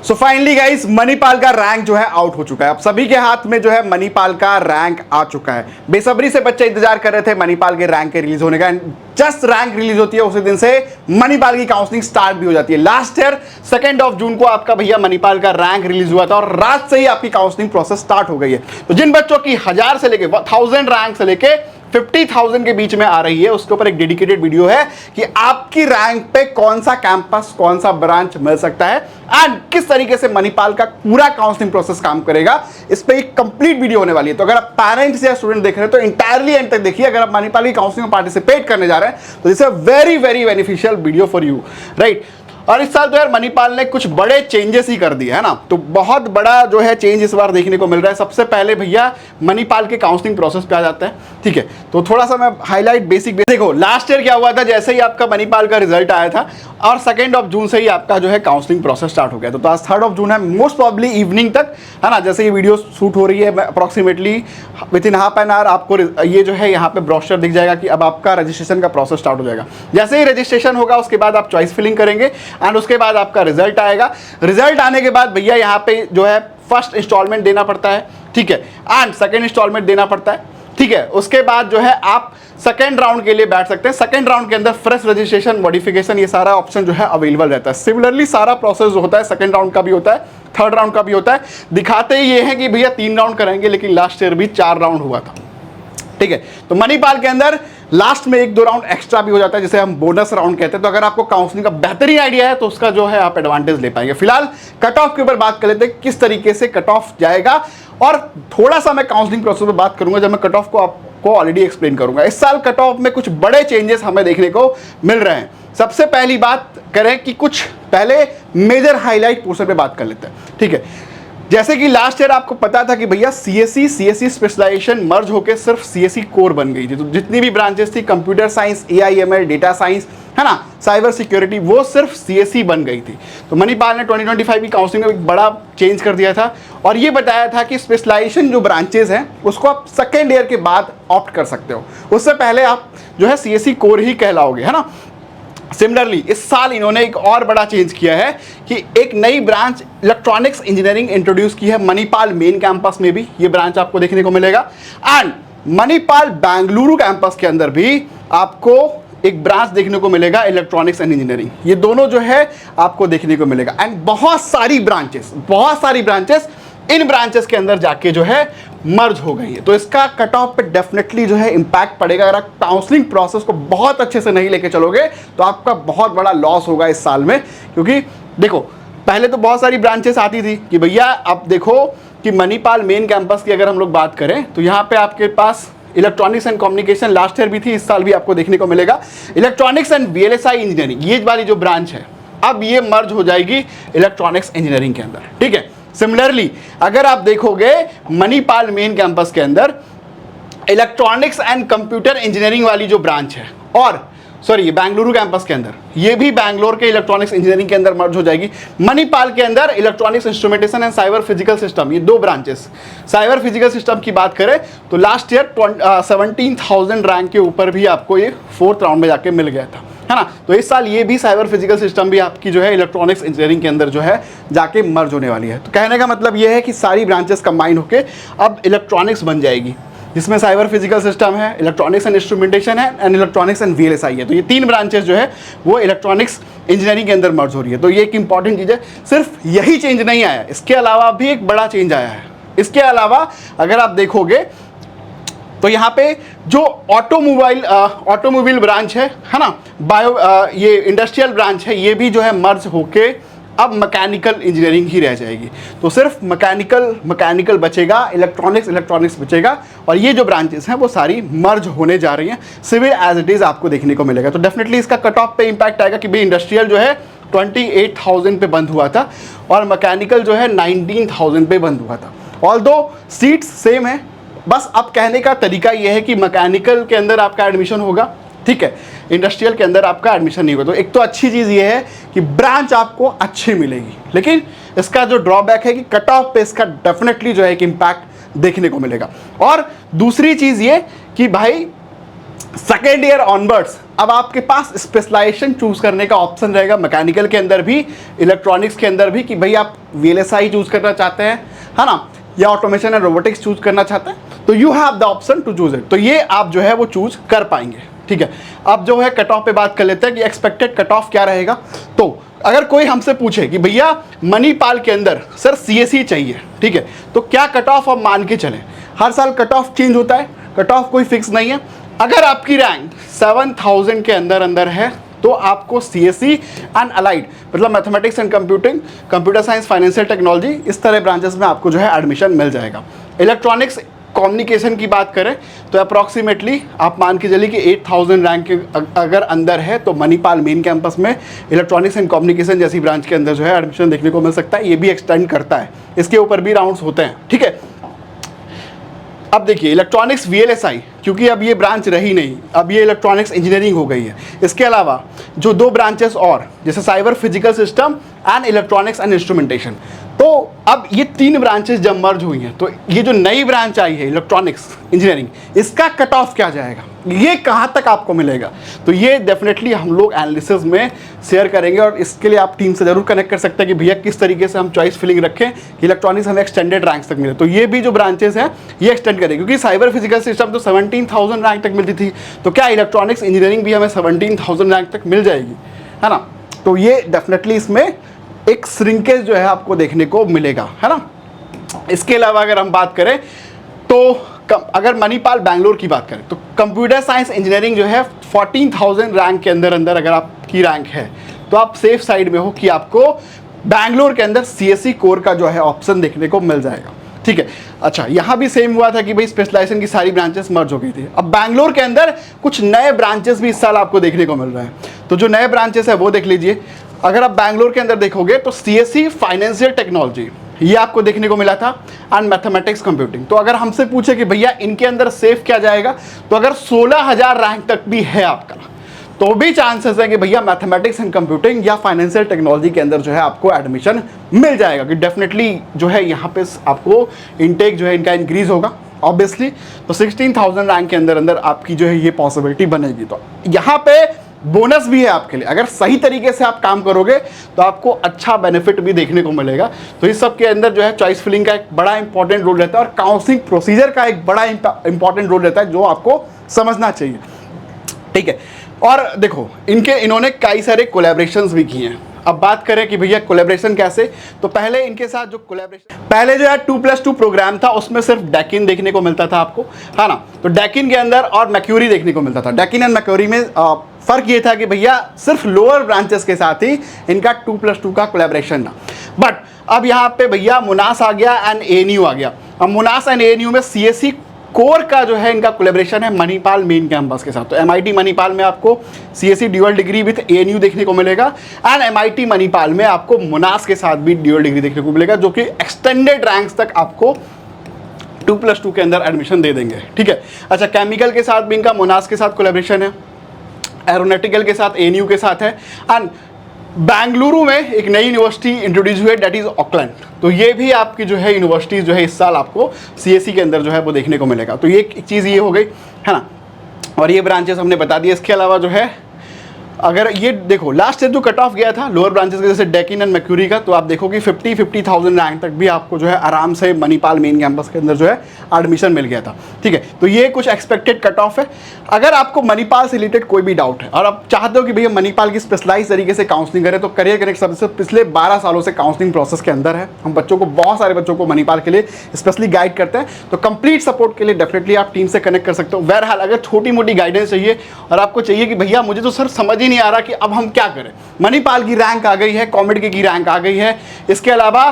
So finally guys Manipal का rank जो है आउट हो चुका है। अब सभी के हाथ में जो है मणिपाल का रैंक आ चुका है। बेसब्री से बच्चे इंतजार कर रहे थे मणिपाल के रैंक के रिलीज होने का। जस्ट रैंक रिलीज होती है उसी दिन से मणिपाल की काउंसलिंग स्टार्ट भी हो जाती है। लास्ट ईयर 2 जून को आपका भैया मणिपाल का रैंक रिलीज हुआ था और रात से ही आपकी काउंसलिंग प्रोसेस स्टार्ट हो गई है। तो जिन बच्चों की 1000 से लेके 1000 रैंक से लेके 50,000 के बीच में आ रही है, उसके ऊपर एक डेडिकेटेड वीडियो है कि आपकी रैंक पे कौन सा कैंपस, कौन सा ब्रांच मिल सकता है एंड किस तरीके से मणिपाल का पूरा काउंसलिंग प्रोसेस काम करेगा। इस पे एक कंप्लीट वीडियो होने वाली है। तो अगर आप पेरेंट्स या स्टूडेंट देख रहे हैं तो इंटायरली एंड तक देखिए। अगर आप मणिपाल की काउंसलिंग में पार्टिसिपेट करने जा रहे हैं तो this is a very very beneficial video for you, right. और इस साल तो यार मणिपाल ने कुछ बड़े चेंजेस ही कर दिए है ना। तो बहुत बड़ा जो है चेंज इस बार देखने को मिल रहा है। सबसे पहले भैया मणिपाल के काउंसलिंग प्रोसेस पे आ जाते हैं, ठीक है। तो थोड़ा सा मैं हाईलाइट बेसिक देखो, लास्ट ईयर क्या हुआ था, जैसे ही आपका मणिपाल का रिजल्ट आया था और 2 जून से ही आपका जो है काउंसलिंग प्रोसेस स्टार्ट हो गया। तो आज 3 जून है, मोस्ट प्रॉब्ली इवनिंग तक है ना। जैसे ये वीडियो शूट हो रही है approximately with in half an hour आपको ये जो है यहाँ पे ब्रोशर दिख जाएगा कि अब आपका रजिस्ट्रेशन का प्रोसेस स्टार्ट हो जाएगा। जैसे ही रजिस्ट्रेशन होगा उसके बाद आप चॉइस फिलिंग करेंगे एंड उसके बाद आपका रिजल्ट आएगा। रिजल्ट आने के बाद भैया यहाँ पे जो है फर्स्ट इंस्टॉलमेंट देना पड़ता है, ठीक है, एंड सेकंड इंस्टॉलमेंट देना पड़ता है, ठीक है। उसके बाद जो है आप सेकंड राउंड के लिए बैठ सकते हैं। सेकंड राउंड के अंदर फ्रेश रजिस्ट्रेशन, मॉडिफिकेशन, ये सारा ऑप्शन जो है अवेलेबल रहता है। सिमिलरली सारा प्रोसेस जो होता है सेकंड राउंड का भी होता है, थर्ड राउंड का भी होता है। दिखाते ही ये है कि भैया 3 राउंड करेंगे, लेकिन लास्ट ईयर भी 4 राउंड हुआ था, ठीक है। तो मणिपाल के अंदर लास्ट में 1-2 राउंड एक्स्ट्रा भी हो जाता है, जिसे हम बोनस राउंड कहते हैं। तो अगर आपको काउंसलिंग का बेहतरीन आइडिया है तो उसका जो है आप एडवांटेज ले पाएंगे। फिलहाल कट ऑफ के ऊपर बात कर लेते हैं, किस तरीके से कट ऑफ जाएगा। और थोड़ा सा मैं काउंसलिंग प्रोसेस पर बात करूंगा जब मैं कट ऑफ को आपको ऑलरेडी एक्सप्लेन करूंगा। इस साल कट ऑफ में कुछ बड़े चेंजेस हमें देखने को मिल रहे हैं। सबसे पहली बात करें कि कुछ पहले मेजर हाईलाइट पोर्शन पे बात कर लेते हैं, ठीक है। जैसे कि लास्ट ईयर आपको पता था कि भैया सीएससी स्पेशलाइजेशन मर्ज होकर सिर्फ सीएससी कोर बन गई थी। तो जितनी भी ब्रांचेस थी, computer science, AIML, data science, है ना, साइबर सिक्योरिटी, वो सिर्फ सीएससी बन गई थी। तो मणिपाल ने 2025 की काउंसलिंग में एक बड़ा चेंज कर दिया था और ये बताया था कि स्पेशलाइजेशन जो ब्रांचेस हैं उसको आप सेकेंड ईयर के बाद ऑप्ट कर सकते हो। उससे पहले आप जो है सीएससी कोर ही कहलाओगे, है ना। सिमिलरली इस साल इन्होंने एक और बड़ा चेंज किया है कि एक नई ब्रांच इलेक्ट्रॉनिक्स इंजीनियरिंग इंट्रोड्यूस की है मणिपाल मेन कैंपस में भी। ये ब्रांच आपको देखने को मिलेगा एंड मणिपाल बेंगलुरु कैंपस के अंदर भी आपको एक ब्रांच देखने को मिलेगा इलेक्ट्रॉनिक्स एंड इंजीनियरिंग। ये दोनों जो है आपको देखने को मिलेगा एंड बहुत सारी ब्रांचेस इन ब्रांचेस के अंदर जाके जो है मर्ज हो गई है। तो इसका कट ऑफ पे डेफिनेटली जो है इंपैक्ट पड़ेगा। अगर आप काउंसलिंग प्रोसेस को बहुत अच्छे से नहीं लेके चलोगे तो आपका बहुत बड़ा लॉस होगा इस साल में। क्योंकि देखो पहले तो बहुत सारी ब्रांचेस आती थी कि भैया आप देखो कि मणिपाल मेन कैंपस की अगर हम लोग बात करें तो यहाँ पे आपके पास electronics and communication last year भी थी, इस साल भी आपको देखने को मिलेगा। इलेक्ट्रॉनिक्स एंड वीएलएसआई इंजीनियरिंग, ये वाली जो ब्रांच है अब ये मर्ज हो जाएगी इलेक्ट्रॉनिक्स इंजीनियरिंग के अंदर, ठीक है। सिमिलरली अगर आप देखोगे मणिपाल मेन कैंपस के अंदर इलेक्ट्रॉनिक्स एंड कंप्यूटर इंजीनियरिंग वाली जो ब्रांच है, और सॉरी बेंगलुरु कैंपस के अंदर ये भी बैंगलोर के इलेक्ट्रॉनिक्स इंजीनियरिंग के अंदर मर्ज हो जाएगी। मणिपाल के अंदर electronics instrumentation and cyber physical system, ये 2 ब्रांचेस। साइबर फिजिकल सिस्टम की बात करें तो लास्ट ईयर 17,000 रैंक के ऊपर भी आपको ये 4th राउंड में जाके मिल गया था, है ना। तो इस साल ये भी साइबर फिजिकल सिस्टम भी आपकी जो है इलेक्ट्रॉनिक्स इंजीनियरिंग के अंदर जो है जाके मर्ज होने वाली है। तो कहने का मतलब ये है कि सारी ब्रांचेस कंबाइन होकर अब इलेक्ट्रॉनिक्स बन जाएगी, जिसमें साइबर फिजिकल सिस्टम है, इलेक्ट्रॉनिक्स एंड इंस्ट्रूमेंटेशन है एंड इलेक्ट्रॉनिक्स एंड वीएलएसआई है। तो ये 3 ब्रांचेस जो है वो इलेक्ट्रॉनिक्स इंजीनियरिंग के अंदर मर्ज हो रही है। तो ये एक इंपॉर्टेंट चीज़ है। सिर्फ यही चेंज नहीं आया, इसके अलावा भी एक बड़ा चेंज आया है। इसके अलावा अगर आप देखोगे तो यहाँ पे जो ऑटोमोबाइल ब्रांच है ना, ये इंडस्ट्रियल ब्रांच है, ये भी जो है मर्ज होके अब मैकेनिकल इंजीनियरिंग ही रह जाएगी। तो सिर्फ मैकेनिकल बचेगा, इलेक्ट्रॉनिक्स बचेगा और ये जो ब्रांचेस हैं वो सारी मर्ज होने जा रही हैं। सिविल एज इट इज़ आपको देखने को मिलेगा। तो डेफिनेटली इसका कट ऑफ पे इंपैक्ट आएगा कि भाई इंडस्ट्रियल जो है 28,000 पे बंद हुआ था और मैकेनिकल जो है 19,000 पे बंद हुआ था। ऑल्दो सीट्स सेम है, बस अब कहने का तरीका यह है कि मैकेनिकल के अंदर आपका एडमिशन होगा, ठीक है, इंडस्ट्रियल के अंदर आपका एडमिशन नहीं होगा। तो एक तो अच्छी चीज़ ये है कि ब्रांच आपको अच्छी मिलेगी, लेकिन इसका जो ड्रॉबैक है कि कट ऑफ पे इसका डेफिनेटली जो है कि इम्पैक्ट देखने को मिलेगा। और दूसरी चीज़ ये कि भाई सेकेंड ईयर ऑनवर्ड्स अब आपके पास स्पेशलाइजेशन चूज करने का ऑप्शन रहेगा, मैकेनिकल के अंदर भी, इलेक्ट्रॉनिक्स के अंदर भी, कि भाई आप VLSI चूज करना चाहते हैं, है ना, या ऑटोमेशन एंड रोबोटिक्स चूज करना चाहते हैं, तो you have the option to choose it. तो ये आप जो है वो चूज कर पाएंगे, ठीक है। अब जो है कट ऑफ पे बात कर लेते हैं कि एक्सपेक्टेड कट ऑफ क्या रहेगा। तो अगर कोई हमसे पूछे कि भैया मणिपाल के अंदर सर CSE चाहिए, ठीक है, तो क्या कट ऑफ आप मान के चलें? हर साल कट ऑफ चेंज होता है, कट ऑफ कोई फिक्स नहीं है। अगर आपकी रैंक 7000 के अंदर अंदर है तो आपको CSE एंड अलाइड, मतलब mathematics and computing, computer science, financial technology, इस तरह ब्रांचेस में आपको जो है एडमिशन मिल जाएगा। इलेक्ट्रॉनिक्स कम्युनिकेशन की बात करें तो अप्रॉक्सीमेटली आप मान के चलिए कि 8000 रैंक के अगर अंदर है तो मणिपाल मेन कैंपस में इलेक्ट्रॉनिक्स एंड कम्युनिकेशन जैसी ब्रांच के अंदर जो है एडमिशन देखने को मिल सकता है। ये भी एक्सटेंड करता है, इसके ऊपर भी राउंड्स होते हैं, ठीक है। अब देखिए इलेक्ट्रॉनिक्स VLSI, क्योंकि अब ये ब्रांच रही नहीं, अब ये इलेक्ट्रॉनिक्स इंजीनियरिंग हो गई है। इसके अलावा जो 2 ब्रांचेस और, जैसे cyber physical system and electronics and instrumentation, तो अब ये 3 ब्रांचेस जब मर्ज हुई हैं तो ये जो नई ब्रांच आई है इलेक्ट्रॉनिक्स इंजीनियरिंग, इसका कट ऑफ क्या जाएगा, ये कहाँ तक आपको मिलेगा, तो ये डेफिनेटली हम लोग एनालिसिस में शेयर करेंगे। और इसके लिए आप टीम से जरूर कनेक्ट कर सकते हैं कि भैया किस तरीके से हम चॉइस फिलिंग रखें कि इलेक्ट्रॉनिक्स हमें एक्सटेंडेड रैंक्स तक मिले। तो ये भी जो ब्रांचेस हैं ये एक्सटेंड करेंगे, क्योंकि साइबर फिजिकल सिस्टम तो 17,000 रैंक तक मिलती थी, तो क्या इलेक्ट्रॉनिक्स इंजीनियरिंग भी हमें 17,000 रैंक तक मिल जाएगी, है ना। तो ये डेफिनेटली इसमें एक श्रिंकेज जो है आपको देखने को मिलेगा, है ना। इसके अलावा अगर हम बात करें तो अगर मणिपाल बैंगलोर की बात करें तो कंप्यूटर साइंस इंजीनियरिंग जो है 14,000 रैंक के अंदर अंदर अगर आपकी रैंक है तो आप सेफ साइड में हो कि आपको बैंगलोर के अंदर CSE कोर का जो है ऑप्शन देखने को मिल जाएगा, ठीक है। अच्छा, यहाँ भी सेम हुआ था कि भाई स्पेशलाइजेशन की सारी ब्रांचेस मर्ज हो गई थी। अब बैंगलोर के अंदर कुछ नए ब्रांचेस भी इस साल आपको देखने को मिल रहे हैं, तो जो नए ब्रांचेस है वो देख लीजिए। अगर आप बैंगलोर के अंदर देखोगे तो CSE फाइनेंशियल टेक्नोलॉजी ये आपको देखने को मिला था, एंड मैथमेटिक्स कंप्यूटिंग। तो अगर हमसे पूछे कि भैया इनके अंदर सेफ क्या जाएगा, तो अगर 16,000 रैंक तक भी है आपका तो भी चांसेस है कि भैया मैथमेटिक्स एंड कंप्यूटिंग या फाइनेंशियल टेक्नोलॉजी के अंदर जो है आपको एडमिशन मिल जाएगा, कि डेफिनेटली जो है यहाँ पे आपको इनटेक जो है इनका इंक्रीज होगा ऑब्वियसली। तो 16,000 रैंक के अंदर अंदर आपकी जो है ये पॉसिबिलिटी बनेगी। तो यहाँ पे बोनस भी है आपके लिए, अगर सही तरीके से आप काम करोगे तो आपको अच्छा बेनिफिट भी देखने को मिलेगा। तो इस सब के अंदर जो है चॉइस फिलिंग का एक बड़ा इंपॉर्टेंट रोल रहता है, और काउंसलिंग प्रोसीजर का एक बड़ा इंपॉर्टेंट रोल रहता है जो आपको समझना चाहिए, ठीक है। और देखो इन्होंने कई सारे कोलैबोरेशंस भी किए हैं। अब बात करें कि भैया कोलैबोरेशन कैसे, तो पहले इनके साथ जो कोलैबोरेशन, पहले जो है 2+2 प्रोग्राम था, उसमें सिर्फ डेकिन देखने को मिलता था आपको, है ना। तो डेकिन के अंदर और मैक्यूरी देखने को मिलता था। डेकिन एंड मैक्यूरी में फर्क ये था कि भैया सिर्फ लोअर ब्रांचेस के साथ ही इनका 2+2 का कोलैबोरेशन था। बट अब यहाँ पे भैया मुनास आ गया एंड ANU आ गया। अब मुनास एंड ANU में CSE कोर का जो है इनका कोलैबोरेशन है मणिपाल मेन कैंपस के साथ। तो MIT मणिपाल में आपको CSE dual degree with ANU देखने को मिलेगा, एंड MIT मणिपाल में आपको मुनास के साथ भी ड्यूअल डिग्री देखने को मिलेगा, जो कि एक्सटेंडेड रैंक्स तक आपको 2+2 के अंदर एडमिशन दे देंगे, ठीक है। अच्छा, केमिकल के साथ भी इनका मुनास के साथ कोलैबोरेशन है, एरोनॉटिकल के साथ ANU के साथ है, एंड बेंगलुरु में एक नई यूनिवर्सिटी इंट्रोड्यूस हुई है, डेट इज ऑकलैंड। तो ये भी आपकी जो है यूनिवर्सिटीज़ जो है इस साल आपको CSE के अंदर जो है वो देखने को मिलेगा। तो ये एक चीज़ ये हो गई, है ना। और ये ब्रांचेस हमने बता दिए। इसके अलावा जो है अगर ये देखो लास्ट ईयर जो कट ऑफ गया था लोअर ब्रांचेस के जैसे डेकिन एंड मैक्यूरी का, तो आप देखो कि 50,000 रैंक तक भी आपको जो है आराम से मणिपाल मेन कैंपस के अंदर जो है एडमिशन मिल गया था, ठीक है। तो ये कुछ एक्सपेक्टेड कट ऑफ है। अगर आपको मणिपाल से रिलेटेड कोई भी डाउट है और आप चाहते हो कि भैया मणिपाल की स्पेशलाइज तरीके से काउंसलिंग करें, तो करियर कनेक्ट सर्विस पिछले 12 सालों से काउंसलिंग प्रोसेस के अंदर है। हम बच्चों को, बहुत सारे बच्चों को मणिपाल के लिए स्पेशली गाइड करते हैं। तो कंप्लीट सपोर्ट के लिए डेफिनेटली आप टीम से कनेक्ट कर सकते हो। बहरहाल अगर छोटी मोटी गाइडेंस चाहिए और आपको चाहिए कि भैया मुझे तो सर समझ ही नहीं आ रहा कि अब हम क्या करें, मणिपाल की रैंक आ गई है, कॉमेड की रैंक आ गई है, इसके अलावा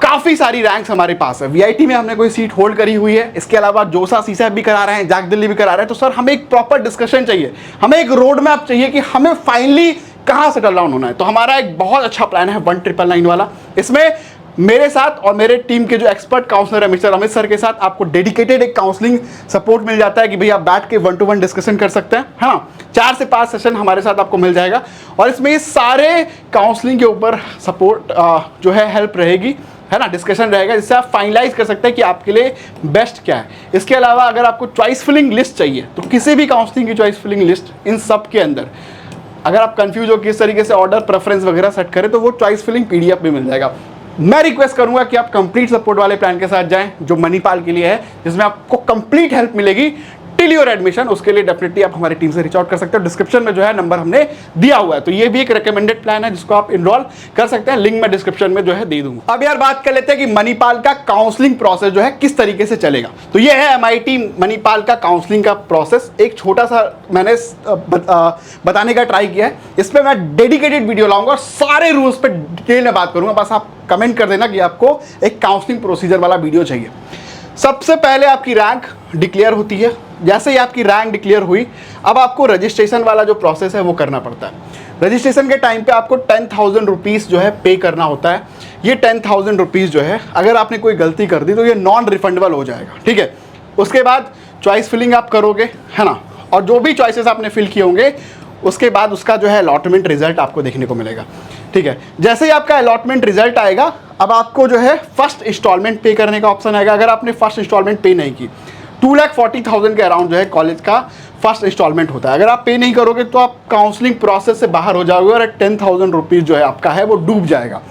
काफ़ी सारी रैंक्स हमारे पास है, VIT में हमने कोई सीट होल्ड करी हुई है, इसके अलावा जोसा CSAT भी करा रहे हैं, जाक दिल्ली भी करा रहे हैं। तो सर हमें एक प्रॉपर डिस्कशन चाहिए, हमें एक रोड मैप चाहिए कि हमें फाइनली कहाँ सेटल डाउन होना है। तो हमारा एक बहुत अच्छा प्लान है 1999 वाला। इसमें मेरे साथ और मेरे टीम के जो एक्सपर्ट काउंसलर है मिस्टर अमित सर के साथ आपको डेडिकेटेड एक काउंसलिंग सपोर्ट मिल जाता है कि भैया आप बैठ के 1-to-1 डिस्कशन कर सकते हैं, हाँ। 4 से 5 सेशन हमारे साथ आपको मिल जाएगा, और इसमें ये सारे काउंसलिंग के ऊपर सपोर्ट जो है हेल्प रहेगी, है ना, डिस्कशन रहेगा, जिससे आप फाइनलाइज कर सकते हैं कि आपके लिए बेस्ट क्या है। इसके अलावा अगर आपको चॉइस फिलिंग लिस्ट चाहिए तो किसी भी काउंसलिंग की चॉइस फिलिंग लिस्ट, इन सब के अंदर अगर आप कंफ्यूज हो किस तरीके से ऑर्डर प्रेफरेंस वगैरह सेट करें तो वो चॉइस फिलिंग PDF में मिल जाएगा। मैं रिक्वेस्ट करूंगा कि आप कंप्लीट सपोर्ट वाले प्लान के साथ जाएं जो मणिपाल के लिए है, जिसमें आपको कंप्लीट हेल्प मिलेगी टिल योर एडमिशन। उसके लिए डेफिनेटली आप हमारी टीम से रीच आउट कर सकते हो, डिस्क्रिप्शन में जो है नंबर हमने दिया हुआ है। तो ये भी एक रिकमेंडेड प्लान है जिसको आप इनरोल कर सकते हैं, लिंक मैं डिस्क्रिप्शन में जो है दे दूंगा। अब यार बात कर लेते हैं कि मणिपाल का काउंसलिंग प्रोसेस जो है किस तरीके से चलेगा। तो ये है MIT मणिपाल का काउंसलिंग का प्रोसेस। एक छोटा सा मैंने बताने का ट्राई किया है, इस पर मैं डेडिकेटेड वीडियो लाऊंगा और सारे रूल्स पे डिटेल में बात करूंगा। बस आप कमेंट कर देना कि आपको एक काउंसलिंग प्रोसीजर वाला वीडियो चाहिए। सबसे पहले आपकी रैंक डिक्लेयर होती है। जैसे ही आपकी रैंक डिक्लेयर हुई, अब आपको रजिस्ट्रेशन वाला जो प्रोसेस है वो करना पड़ता है। रजिस्ट्रेशन के टाइम पे आपको 10,000 रुपीज़ जो है पे करना होता है। ये 10,000 रुपीज़ जो है अगर आपने कोई गलती कर दी तो ये नॉन रिफंडेबल हो जाएगा, ठीक है। उसके बाद चॉइस फिलिंग आप करोगे, है ना, और जो भी चॉइसेस आपने फिल किए होंगे उसके बाद उसका जो है अलॉटमेंट रिजल्ट आपको देखने को मिलेगा, ठीक है। जैसे ही आपका अलॉटमेंट रिजल्ट आएगा, अब आपको जो है फर्स्ट इंस्टॉलमेंट पे करने का ऑप्शन आएगा। अगर आपने फर्स्ट इंस्टॉलमेंट पे नहीं की, 2,40,000 के अराउंड जो है कॉलेज का फर्स्ट इंस्टॉलमेंट होता है। अगर आप पे नहीं करोगे तो आप काउंसलिंग प्रोसेस से बाहर हो जाओगे और 10,000 रुपीज़ जो है आपका है वो डूब जाएगा।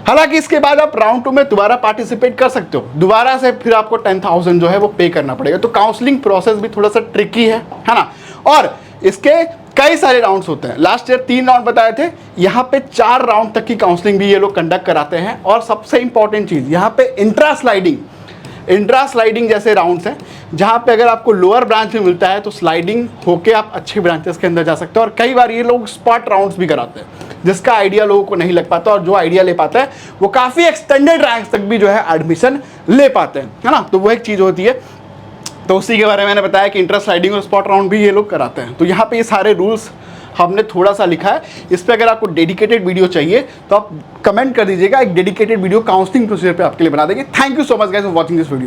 हालांकि इसके बाद आप राउंड 2 में दोबारा पार्टिसिपेट कर सकते हो, दोबारा से फिर आपको 10,000 जो है वो पे करना पड़ेगा। तो काउंसलिंग प्रोसेस भी थोड़ा सा ट्रिकी है ना। और इसके कई सारे राउंड्स होते हैं। लास्ट ईयर 3 राउंड बताए थे, यहाँ पे 4 राउंड तक की काउंसलिंग भी ये लोग कंडक्ट कराते हैं। और सबसे इंपॉर्टेंट चीज़ यहाँ पे इंट्रा स्लाइडिंग जैसे राउंड्स हैं, जहाँ पे अगर आपको लोअर ब्रांच में मिलता है तो स्लाइडिंग होके आप अच्छे ब्रांचेस के अंदर जा सकते हो। और कई बार ये लोग स्पॉट राउंड्स भी कराते हैं, जिसका आइडिया लोगों को नहीं लग पाता, और जो आइडिया ले पाता है वो काफ़ी एक्सटेंडेड रैंक्स तक भी जो है एडमिशन ले पाते हैं, है ना। तो वो एक चीज़ होती है। तो उसी के बारे में मैंने बताया कि इंट्रा स्लाइडिंग और स्पॉट राउंड भी ये लोग कराते हैं। तो यहाँ पे ये सारे रूल्स हमने थोड़ा सा लिखा है। इस पर अगर आपको डेडिकेटेड वीडियो चाहिए तो आप कमेंट कर दीजिएगा, एक डेडिकेटेड वीडियो काउंसलिंग प्रोसीजर पे आपके लिए बना देंगे। Thank you so much guys for watching this video.